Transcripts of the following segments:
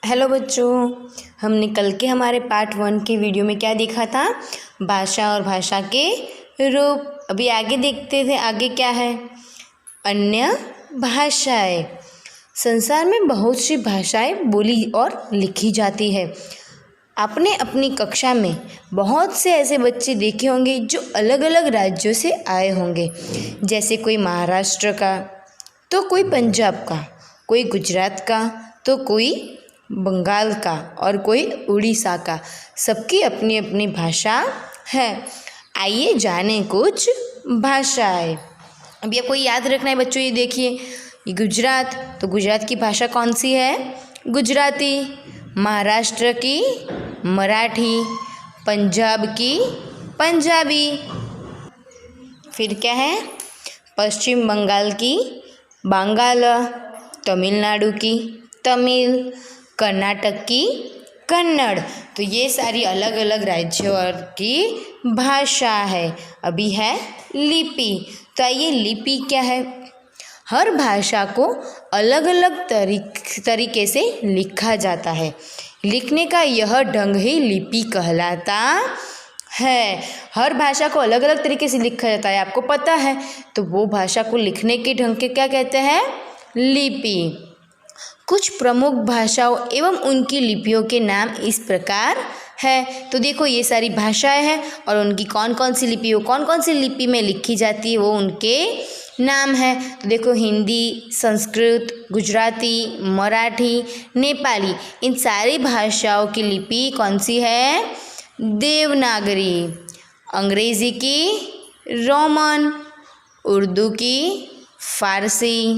Hello बच्चों, हमने कल के हमारे पार्ट 1 के वीडियो में क्या देखा था? भाषा और भाषा के रूप। अभी आगे देखते थे, आगे क्या है? अन्य भाषाएं। संसार में बहुत सी भाषाएं बोली और लिखी जाती है। आपने अपनी कक्षा में बहुत से ऐसे बच्चे देखे होंगे जो अलग अलग राज्यों से आए होंगे। जैसे कोई महाराष्ट्र का, तो कोई पंजाब का, कोई गुजरात का, तो कोई बंगाल का और कोई उड़ीसा का। सबकी अपनी अपनी भाषा है। आइए जाने कुछ भाषाएं। अभी आपको याद रखना है बच्चों, ये देखिए, ये गुजरात, तो गुजरात की भाषा कौन सी है? गुजराती। महाराष्ट्र की मराठी, पंजाब की पंजाबी। फिर क्या है? पश्चिम बंगाल की बांगाला, तमिलनाडु की तमिल, कर्नाटक की कन्नड़। तो ये सारी अलग अलग राज्यों की भाषा है। अभी है लिपि। तो आइए, लिपि क्या है? हर भाषा को अलग अलग तरीके से लिखा जाता है। लिखने का यह ढंग ही लिपि कहलाता है। हर भाषा को अलग अलग तरीके से लिखा जाता है, आपको पता है। तो वो भाषा को लिखने के ढंग के क्या कहते हैं? लिपि। कुछ प्रमुख भाषाओं एवं उनकी लिपियों के नाम इस प्रकार है। तो देखो, ये सारी भाषाएं हैं और उनकी कौन कौन सी लिपि में लिखी जाती है, वो उनके नाम है। तो देखो, हिंदी, संस्कृत, गुजराती, मराठी, नेपाली, इन सारी भाषाओं की लिपि कौन सी है? देवनागरी। अंग्रेजी की रोमन, उर्दू की फारसी,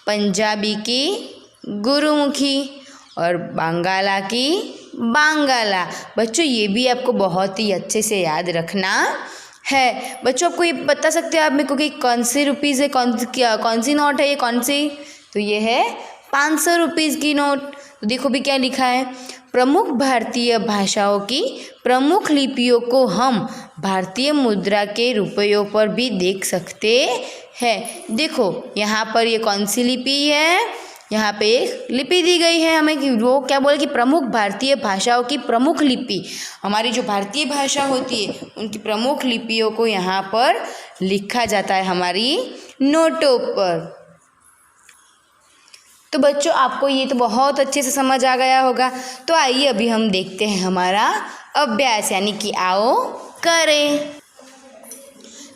पंजाबी की गुरुमुखी और बांग्ला की बांग्ला। बच्चों, ये भी आपको बहुत ही अच्छे से याद रखना है। बच्चों, आपको ये बता सकते हो आप मेरे को कि कौन सी रुपीज़ है, कौन सी नोट है, ये कौन सी? तो ये है 500 रुपीज़ की नोट। तो देखो भी क्या लिखा है? प्रमुख भारतीय भाषाओं की प्रमुख लिपियों को हम भारतीय मुद्रा के रुपयों पर भी देख सकते हैं। देखो, यहाँ पर ये कौन सी लिपि है? यहाँ पे एक लिपि दी गई है हमें कि वो क्या बोले कि प्रमुख भारतीय भाषाओं की प्रमुख लिपि। हमारी जो भारतीय भाषा होती है उनकी प्रमुख लिपियों को यहाँ पर लिखा जाता है हमारी नोटों पर। तो बच्चों, आपको ये तो बहुत अच्छे से समझ आ गया होगा। तो आइए अभी हम देखते हैं हमारा अभ्यास, यानी कि आओ करें।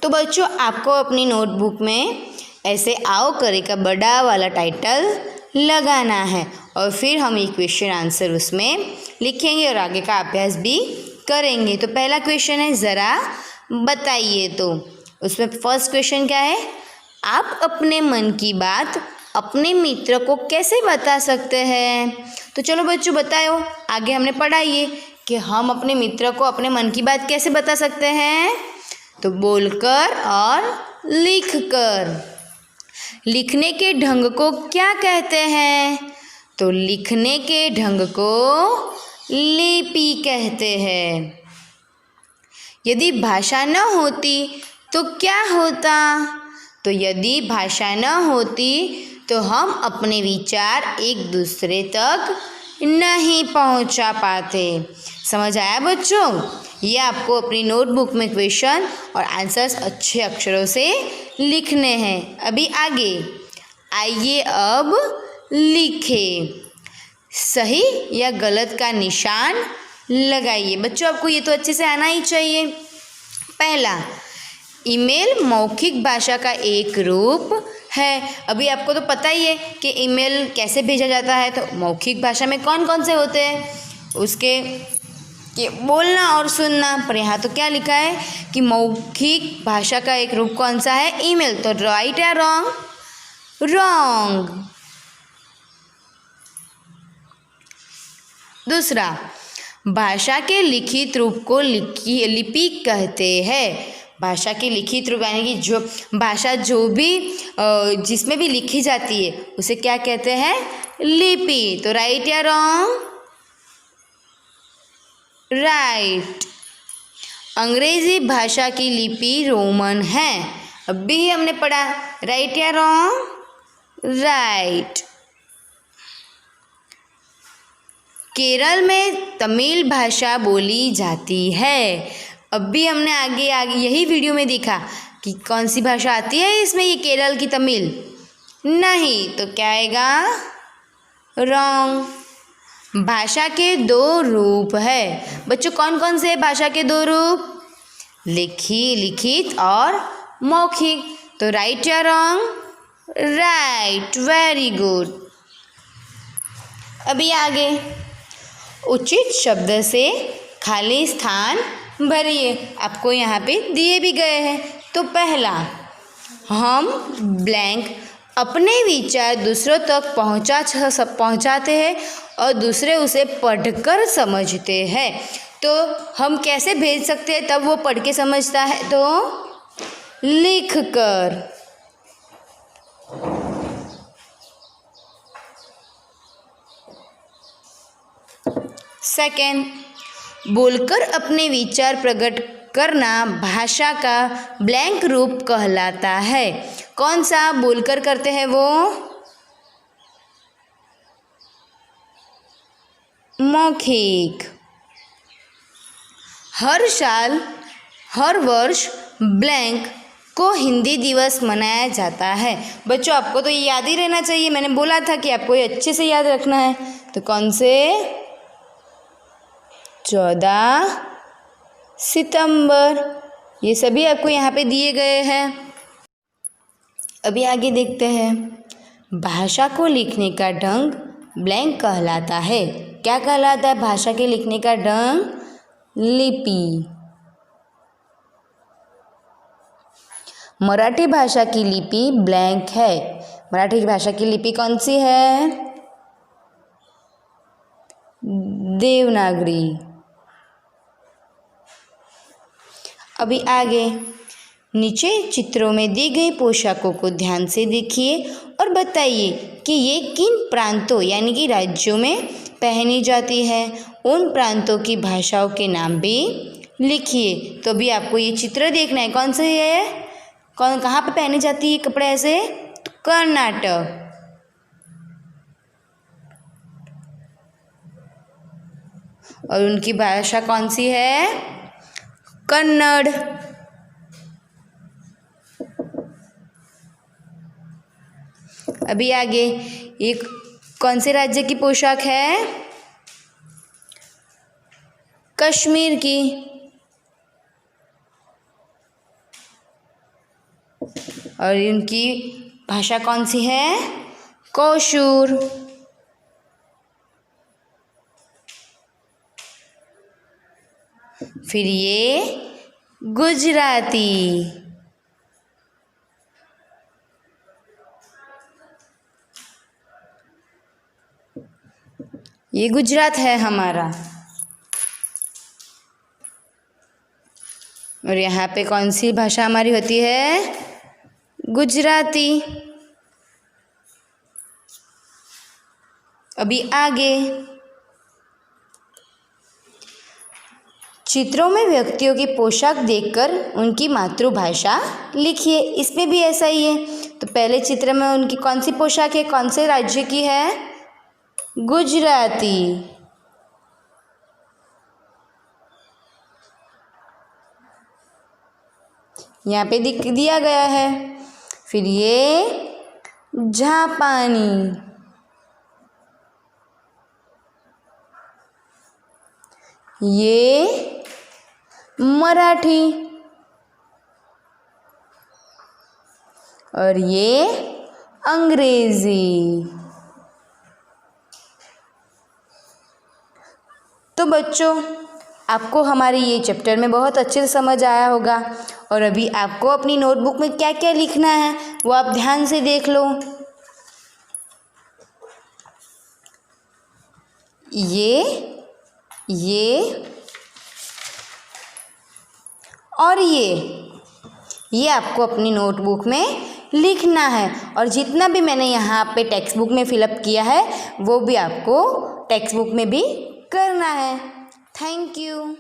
तो बच्चों, आपको अपनी नोटबुक में ऐसे आओ करे का बड़ा वाला टाइटल लगाना है और फिर हम एक क्वेश्चन आंसर उसमें लिखेंगे और आगे का अभ्यास भी करेंगे। तो पहला क्वेश्चन है, ज़रा बताइए। तो उसमें फर्स्ट क्वेश्चन क्या है? आप अपने मन की बात अपने मित्र को कैसे बता सकते हैं? तो चलो बच्चों, बताओ। आगे हमने पढ़ा ये कि हम अपने मित्र को अपने मन की बात कैसे बता सकते हैं? तो बोलकर और लिखकर। लिखने के ढंग को क्या कहते हैं? तो लिखने के ढंग को लिपि कहते हैं। यदि भाषा न होती तो क्या होता? तो यदि भाषा न होती तो हम अपने विचार एक दूसरे तक नहीं पहुंचा पाते। समझ आया बच्चों? ये आपको अपनी नोटबुक में क्वेश्चन और आंसर्स अच्छे अक्षरों से लिखने हैं। अभी आगे आइए, अब लिखें। सही या गलत का निशान लगाइए। बच्चों, आपको ये तो अच्छे से आना ही चाहिए। पहला, ईमेल मौखिक भाषा का एक रूप है। अभी आपको तो पता ही है कि ईमेल कैसे भेजा जाता है। तो मौखिक भाषा में कौन कौन से होते हैं? उसके कि बोलना और सुनना। पर यहाँ तो क्या लिखा है कि मौखिक भाषा का एक रूप कौन सा है? ईमेल। तो राइट या रॉन्ग? रॉन्ग। दूसरा, भाषा के लिखित रूप को लिपि कहते हैं। भाषा के लिखित रूप यानी कि जो भाषा जो भी जिसमें भी लिखी जाती है उसे क्या कहते हैं? लिपि। तो राइट या रॉन्ग? राइट। अंग्रेजी भाषा की लिपि रोमन है। अभी हमने पढ़ा, राइट या रॉन्ग? राइट। केरल में तमिल भाषा बोली जाती है। अब भी हमने आगे आगे यही वीडियो में देखा कि कौन सी भाषा आती है इसमें, ये केरल की तमिल नहीं, तो क्या आएगा? रॉन्ग। भाषा के दो रूप है बच्चों, कौन कौन से भाषा के दो रूप? लिखित और मौखिक। तो राइट या रॉन्ग? Right, very good. अभी आगे उचित शब्द से खाली स्थान भरिए। आपको यहाँ पे दिए भी गए हैं। तो पहला, हम ब्लैंक अपने विचार दूसरों तक पहुँचाते हैं और दूसरे उसे पढ़कर समझते हैं। तो हम कैसे भेज सकते हैं तब वो पढ़ के समझता है? तो लिख कर। सेकेंड, बोलकर अपने विचार प्रकट करना भाषा का ब्लैंक रूप कहलाता है। कौन सा बोलकर करते हैं वो? मौखिक। हर साल हर वर्ष ब्लैंक को हिंदी दिवस मनाया जाता है। बच्चों आपको तो ये याद ही रहना चाहिए, मैंने बोला था कि आपको ये अच्छे से याद रखना है। तो कौन से? 14 सितंबर। ये सभी आपको यहाँ पे दिए गए हैं। अभी आगे देखते हैं। भाषा को लिखने का ढंग ब्लैंक कहलाता है। क्या कहलाता है भाषा के लिखने का ढंग? लिपि। मराठी भाषा की लिपि ब्लैंक है। मराठी भाषा की लिपि कौन सी है? देवनागरी। अभी आगे नीचे चित्रों में दी गई पोशाकों को ध्यान से देखिए और बताइए कि ये किन प्रांतों यानी कि राज्यों में पहनी जाती है। उन प्रांतों की भाषाओं के नाम भी लिखिए। तो अभी आपको ये चित्र देखना है, कौन से है, कहाँ पे पहनी जाती है कपड़े ऐसे? तो कर्नाटक। और उनकी भाषा कौन सी है? कन्नड़। अभी आगे एक कौन से राज्य की पोशाक है? कश्मीर की। और इनकी भाषा कौन सी है? कोशूर। फिर ये गुजराती। ये गुजरात है हमारा। और यहाँ पे कौन सी भाषा हमारी होती है? गुजराती। अभी आगे चित्रों में व्यक्तियों की पोशाक देखकर उनकी मातृभाषा लिखिए। इसमें भी ऐसा ही है। तो पहले चित्र में उनकी कौन सी पोशाक है, कौन से राज्य की है? गुजराती। यहाँ पे दिया गया है। फिर ये जापानी। ये मराठी। और ये अंग्रेजी। तो बच्चों आपको हमारे ये चैप्टर में बहुत अच्छे से समझ आया होगा। और अभी आपको अपनी नोटबुक में क्या क्या लिखना है वो आप ध्यान से देख लो। ये और ये आपको अपनी नोटबुक में लिखना है। और जितना भी मैंने यहाँ पे टेक्स्ट बुक में फिलअप किया है वो भी आपको टेक्स्ट बुक में भी करना है। Thank you.